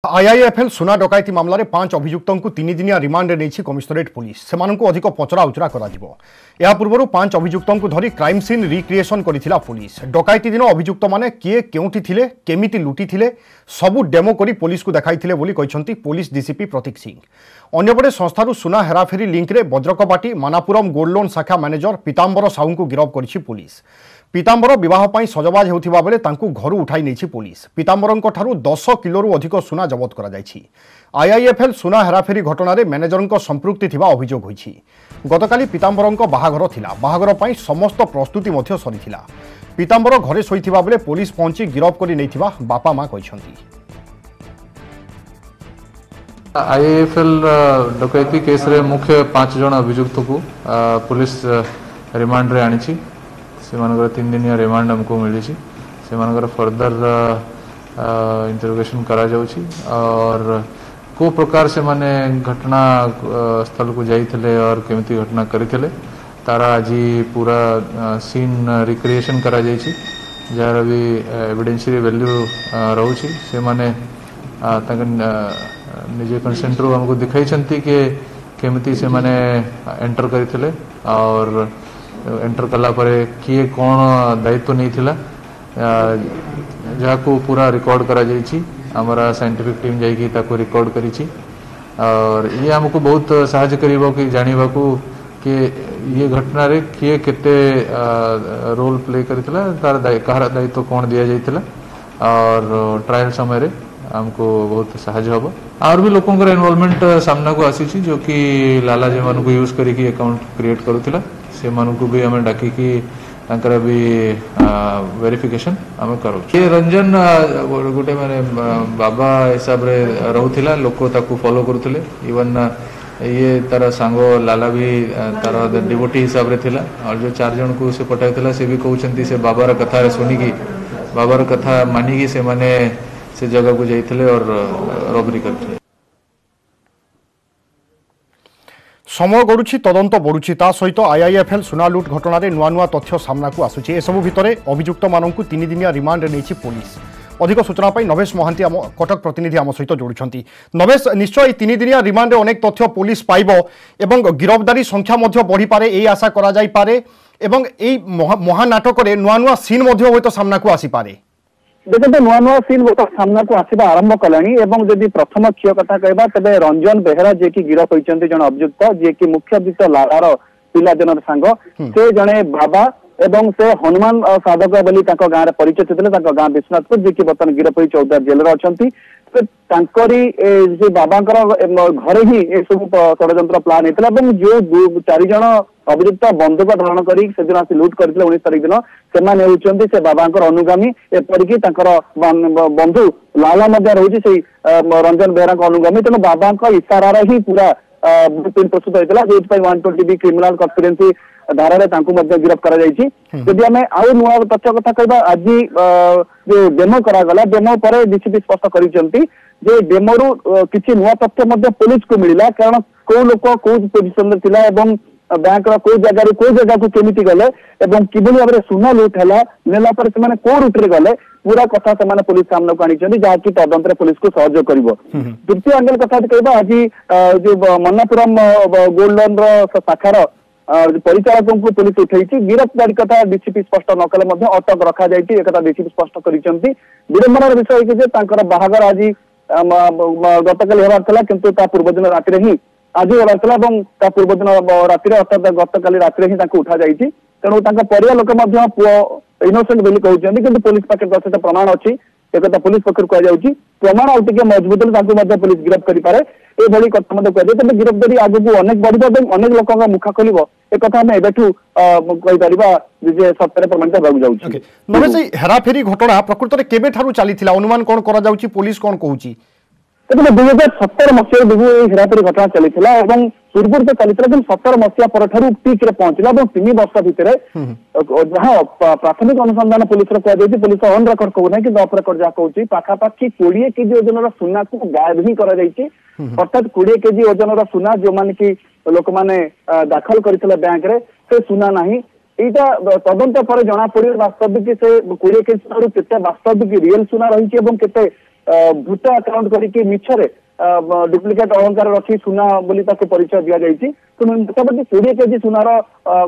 IIFL सुना डकायती मामलें 5 अभियुक्तों को 3 दिनिया रिमांड नहीं कमिशनरेट पुलिस से अधिक पचरा उचरा कर पूर्व 5 अभियुक्तों को धरी क्राइम सीन रिक्रिएशन करथिला पुलिस। डकायती दिन अभियुक्त माने किए केउठी थिले केमिति लुटी थिले सबू डेमो करी पुलिस को देखाइथिले बोली कहिसंती पुलिस डीसीपी प्रतीक सिंह। अन्यपटे संस्थारू सुना हेराफेरी लिंक रे बज्रकबाटी मानापुरम गोल्ड लोन शाखा मैनेजर पीतांबर साहू को गिरफ्त करिछि पुलिस। पीतांबर विवाह पर सजबाज होथिबा बेले तांकु घरु उठाई नेछि पुलिस। पीतांबरंक ठारू 10 किलोरू अधिक सुना जबत करा जायछि। आईआईएफएल सुना हेराफेरी घटना मेनेजरंक संपृक्ति थिबा अभियोग होइछि। गतकाली पीतांबरंक बाहाघर थिला। बाहाघर पई समस्त प्रस्तुति मध्य सरीथिला। पीतांबर घरे सोइथिबा बेले पुलिस पहुंची गिरफ्त करि नैथिबा बापा मां कहिसंती। आईआईएफएल डकैती केस रे मुख्य 5 जन अभियुक्त को पुलिस रिमांड रे आनिछि। से 3 दिनिया रिमांड हमको मिली से फर्दर इंटरोगेशन करा जाउछि और को प्रकार से माने घटना स्थल को जाइथिले और केमिति घटना करिथिले तारा आज पूरा सीन रिक्रिएशन करा जाइछि जार भी एविडेंशियरी वैल्यू रहउछि से माने निजे कंसेंट रो हमको दिखाई छंती कि केमिति से माने एंटर करिथिले और एंटर कला परे किए कौन दायित्व नहीं थिला जहाँ को पूरा रिकॉर्ड करा जाइछि। हमारा साइंटिफिक टीम जाइए ताको रिकॉर्ड करिछि और ये हमको बहुत सहायता करिबो कि जानिबा को कि ये घटना रे किए केते रोल प्ले करितला तार कहार दायित्व कौन दिया जाइतला और ट्रायल समय रे हमको बहुत सहायता होबो। और भी लोगों का इन्वॉल्वमेंट सामना को आसी जो कि लाला जे मान को यूज करिकी अकाउंट क्रिएट करूथिला से मान को भी हमें डाकी कि तांकर भी वेरिफिकेशन हमें करू। ये रंजन गोटे माने बाबा हिसाब रे रहउथिला लोक ताकू फॉलो करूथिले इवन ये तार सांगो लाला भी तार डिवोटी हिसाब रे थिला और जो 4 जन को से पठाइथिला से भी कहउछंती से बाबार कथा रे सुनिकी बाबार कथा मानिकी से माने से जगह को जाइथिले और रॉबरी करथिले। समय गड़ुछि तदंत बढ़ुछि ता सहित आईआईएफएल सुना लुट घटना रे नुआ नुआ तथ्य सामना को आसुछि। ए सबु भितरे अभियुक्त माननकु 3 दिनिया रिमांड नेछि पुलिस। अधिक सूचना पाई नवेश महांती आम कटक प्रतिनिधि आम सहित जोड़ुछंती। नवेश निश्चय 3 दिनिया रिमांड रे अनेक तथ्य पुलिस पाइबो एवं गिरफ्तारी संख्या मध्य बढ़ी पारे एई आशा करा जाई पारे एवं एई महानाटक रे नुआ नुआ सीन मध्य होय तो सामना को आसी पारे। देखते नुआ नुआ सीन सामना को आसवा आरंभ कलानी एवं जदि प्रथम क्षय कथा कहबा तबे रंजन बेहेरा जे की गिरफ होइचंती जन अभियुक्त जे की मुख्य अभियुक्त लालार पिला जनर सांग से जने बाबा एवं से हनुमान साधक बोली ताको गां रे परिचय थिले ताको गां विश्वनाथपुर जे की बर्तन गिरफ होई चौदार जेल रे अछंती तांकरी जे बाबांकर घरे ही ए सब षडयंत्र प्लान हेतला एवं जो 4 जन अभियुक्त बंधुक धारण करी से दिन आसी लूट करथिले 19 तारिख दिन सेमाने होउचंती से बाबांकर अनुगामी एपरिकी तांकर बंधु लाला मध्य रहउची से रंजन बेहरा अनुगामी तेणु बाबांकर इशारा ही पूरा ब्लूप्रिंट प्रस्तुत होइतला जे 120 क्रिमिनल कन्स्पिरेसी धारा रे तांकु मध्य गिरफ्त करा जायछि। यदि हमें आउ नुआ तथ्य कथा कहबा आज जो डेमो करा गला डेमो परे डीसीपी स्पष्ट करिसंती जे डेमो रु किछि नुआ तथ्य मध्य पुलिस को मिलिला कारण को लोक को पोजीशन रे थिला एवं बैंक को जगह को केमिति गले एवं किबली भाव सुना लुट है नेला पर से को रूट रे गले पूरा कथा से पुलिस सामने को आनी जहाँ की तदंत पुलिस को सहयोग कर। द्वितीय एंगल कथा कहबा आज जो मन्नापुरम गोल्ड लोन शाखार परिचालकों को पुलिस उठे गिरफ्तारी कथा डीसीपी स्पष्ट न कले अटक रखा जाए एक डीसीपी स्पष्ट कर विडंबनार विषय कि बाहागर आज गतकाली होबार किंतु पूर्व दिन राति ही आज होगा पूर्व दिन राति अर्थात गतकाली राति ही उठा जाइए तेणु परिवार लोक पुओ इनोसेंट बोली कहते कि पुलिस पाखे यथेष्ट प्रमाण अच्छी एक पुलिस पक्ष कहुच्छी प्रमाण आउ टे मजबूत हेल्ले पुलिस गिरफ्त करें ये कथा कहुए तेज गिरफ्तारी आगू अनेक बढ़ अनेक लोक मुख खोल एक आम एवं कहीपर सत्य प्रमाणित होगा। हेराफेरी घटना प्रकृत केबे ठारू चली अनुमान कौन करा पुलिस कौन कहूँ देखिए 2017 मसीह बिहू हेराफेरी घटना चली पूर्व तो चली 17 मसीहा पर पीक रे पहुंचला 3 वर्ष भितर जहाँ प्राथमिक अनुसंधान पुलिस कहुई पुलिस ऑन रेकर्ड कहूना कि ऑफ रेकर्ड जहाँ कहूँ पाखापाखि 20 केजी ओजन सुना को गायब ही कर अर्थात 20 केजी ओजन सुना जो माने कि लोक मैंने दाखल करते बैंक रे से सुना नहीं यहाँ तदंत पर जना पड़े वास्तविक से 20 केजी केते वास्तविक रियल सुना रही ଭୂତ ଆକାଉଣ୍ଟ କରିକି ମିଛରେ ଡୁପ୍ଲିକେଟ ଅଳଙ୍କାର ରଖି ସୁନା ବୋଲି ତାକୁ ପରିଚୟ ଦିଆଯାଇଛି। ତେଣୁ ମୋଟାମୋଟି 20 କେଜି ସୁନାର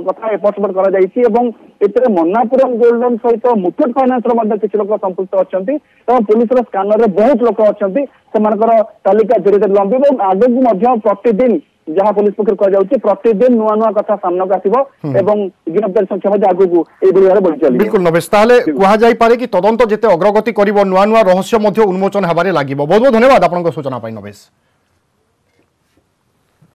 କଥା ଏପଟ ସେପଟ କରାଯାଇଛି ଏବଂ ଏଥିରେ ମନ୍ନାପୁରମ ଗୋଲ୍ଡ ଲୋନ୍ ସହିତ ମୁଥୁଟ୍ ଫାଇନାନ୍ସର ମଧ୍ୟ କିଛି ଲୋକ ସମ୍ପୃକ୍ତ ଅଛନ୍ତି ଏବଂ ପୁଲିସର ସ୍କାନରରେ ବହୁତ ଲୋକ ଅଛନ୍ତି। ସେମାନଙ୍କର ତାଲିକା ଧୀରେ ଧୀରେ ଲମ୍ବିବ ଏବଂ ଆଗକୁ ମଧ୍ୟ ପ୍ରତିଦିନ ଯାହା ପୁଲିସ ପକ୍ଷରୁ କୁହାଯାଉଛି ପ୍ରତିଦିନ ନୂଆ ନୂଆ କଥା ସାମ୍ନାକୁ ଆସିବ ଏବଂ ଗିରଫଦାରୀ ସଂଖ୍ୟା ମଧ୍ୟ ଆଗକୁ ଏଇଭଳି ଭାବରେ ବଢି ଚାଲିବ। बिल्कुल नवेश ताहले कुहाजाई पारे कि तदंत जेते अग्रगति करिवो नुआ नुआ रहस्य मध्य उन्मोचन हेबारे लागिवो। बहुत बहुत धन्यवाद आपनक सूचना पाई नवेश।